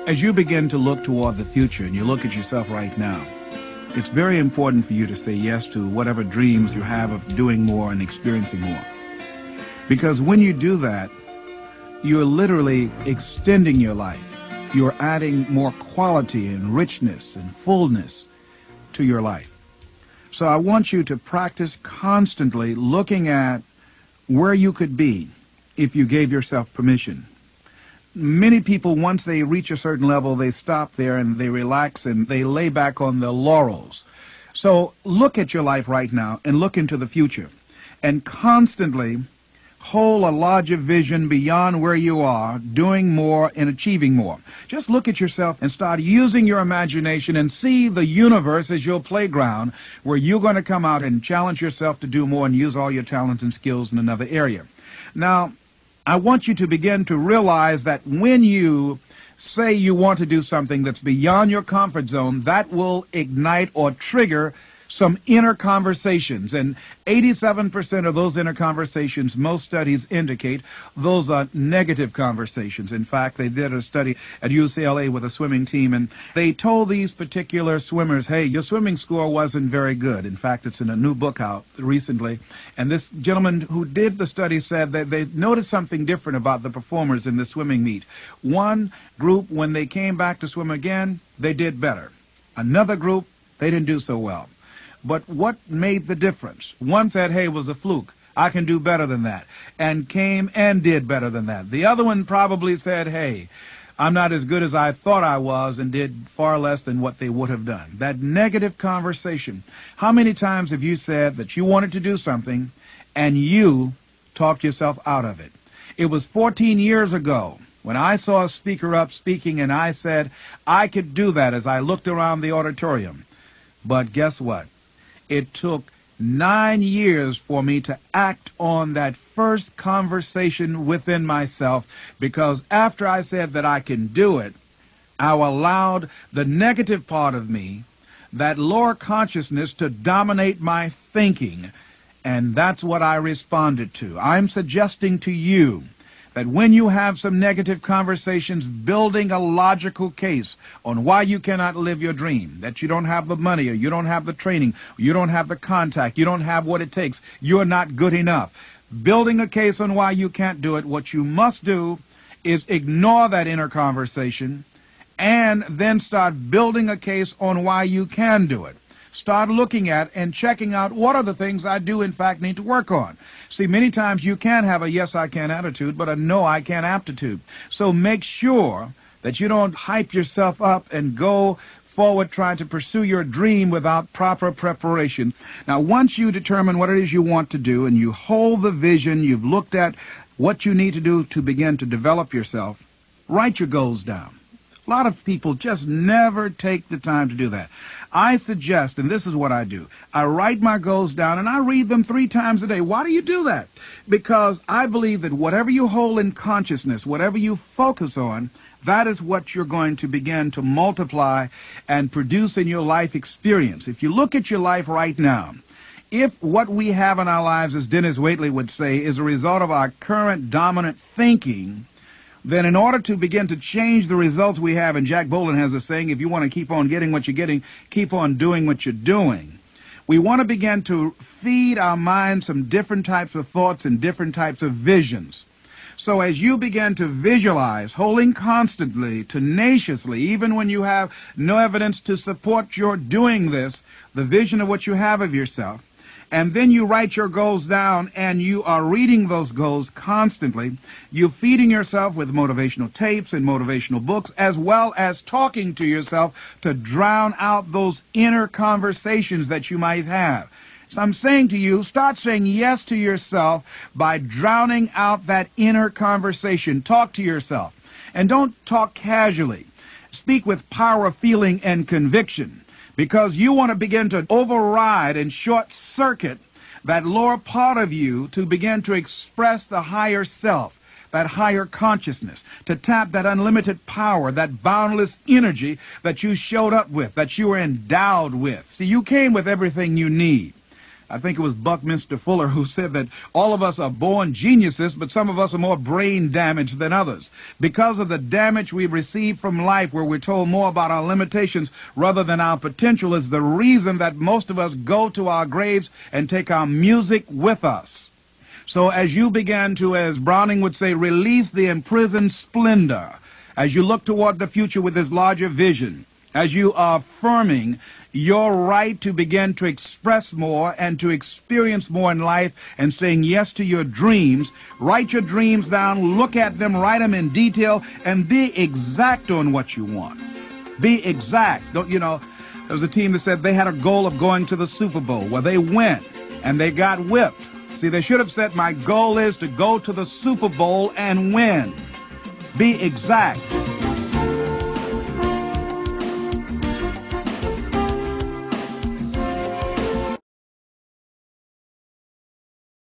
As you begin to look toward the future and you look at yourself right now, it's very important for you to say yes to whatever dreams you have of doing more and experiencing more. Because when you do that, you're literally extending your life. You're adding more quality and richness and fullness to your life. So I want you to practice constantly looking at where you could be if you gave yourself permission. Many people, once they reach a certain level, they stop there and they relax and they lay back on their laurels. So look at your life right now and look into the future and constantly hold a larger vision beyond where you are, doing more and achieving more. Just look at yourself and start using your imagination and see the universe as your playground where you're going to come out and challenge yourself to do more and use all your talents and skills in another area. Now, I want you to begin to realize that when you say you want to do something that's beyond your comfort zone, that will ignite or trigger some inner conversations. And 87% of those inner conversations, most studies indicate, those are negative conversations. In fact, they did a study at UCLA with a swimming team, and they told these particular swimmers, hey, your swimming score wasn't very good. In fact, it's in a new book out recently. And this gentleman who did the study said that they noticed something different about the performers in the swimming meet. One group, when they came back to swim again, they did better. Another group, they didn't do so well. But what made the difference? One said, hey, it was a fluke. I can do better than that. And came and did better than that. The other one probably said, hey, I'm not as good as I thought I was and did far less than what they would have done. That negative conversation. How many times have you said that you wanted to do something and you talked yourself out of it? It was 14 years ago when I saw a speaker up speaking and I said I could do that as I looked around the auditorium. But guess what? It took 9 years for me to act on that first conversation within myself, because after I said that I can do it, I allowed the negative part of me, that lower consciousness, to dominate my thinking. And that's what I responded to. I'm suggesting to you that when you have some negative conversations, building a logical case on why you cannot live your dream, that you don't have the money, or you don't have the training, or you don't have the contact, you don't have what it takes, you're not good enough, building a case on why you can't do it, what you must do is ignore that inner conversation and then start building a case on why you can do it. Start looking at and checking out what are the things I do in fact need to work on. See, many times you can have a yes I can attitude, but a no I can aptitude. So make sure that you don't hype yourself up and go forward trying to pursue your dream without proper preparation. Now, once you determine what it is you want to do and you hold the vision, you've looked at what you need to do to begin to develop yourself, write your goals down. A lot of people just never take the time to do that. I suggest, and this is what I do, I write my goals down and I read them 3 times a day. Why do you do that? Because I believe that whatever you hold in consciousness, whatever you focus on, that is what you're going to begin to multiply and produce in your life experience. If you look at your life right now, if what we have in our lives, as Dennis Waitley would say, is a result of our current dominant thinking, then in order to begin to change the results we have, and Jack Boland has a saying, if you want to keep on getting what you're getting, keep on doing what you're doing. We want to begin to feed our mind some different types of thoughts and different types of visions. So as you begin to visualize, holding constantly, tenaciously, even when you have no evidence to support your doing this, the vision of what you have of yourself, and then you write your goals down and you are reading those goals constantly, you're feeding yourself with motivational tapes and motivational books, as well as talking to yourself to drown out those inner conversations that you might have. So I'm saying to you, start saying yes to yourself by drowning out that inner conversation. Talk to yourself. And don't talk casually. Speak with power of feeling and conviction, because you want to begin to override and short-circuit that lower part of you to begin to express the higher self, that higher consciousness, to tap that unlimited power, that boundless energy that you showed up with, that you were endowed with. See, you came with everything you need. I think it was Buckminster Fuller who said that all of us are born geniuses, but some of us are more brain damaged than others. Because of the damage we receive from life, where we're told more about our limitations rather than our potential, is the reason that most of us go to our graves and take our music with us. So as you begin to, as Browning would say, release the imprisoned splendor, as you look toward the future with this larger vision, as you are affirming your right to begin to express more and to experience more in life and saying yes to your dreams, write your dreams down, look at them, write them in detail, and be exact on what you want. Be exact. Don't, you know, there was a team that said they had a goal of going to the Super Bowl. Well, they went, and they got whipped. See, they should have said, my goal is to go to the Super Bowl and win. Be exact.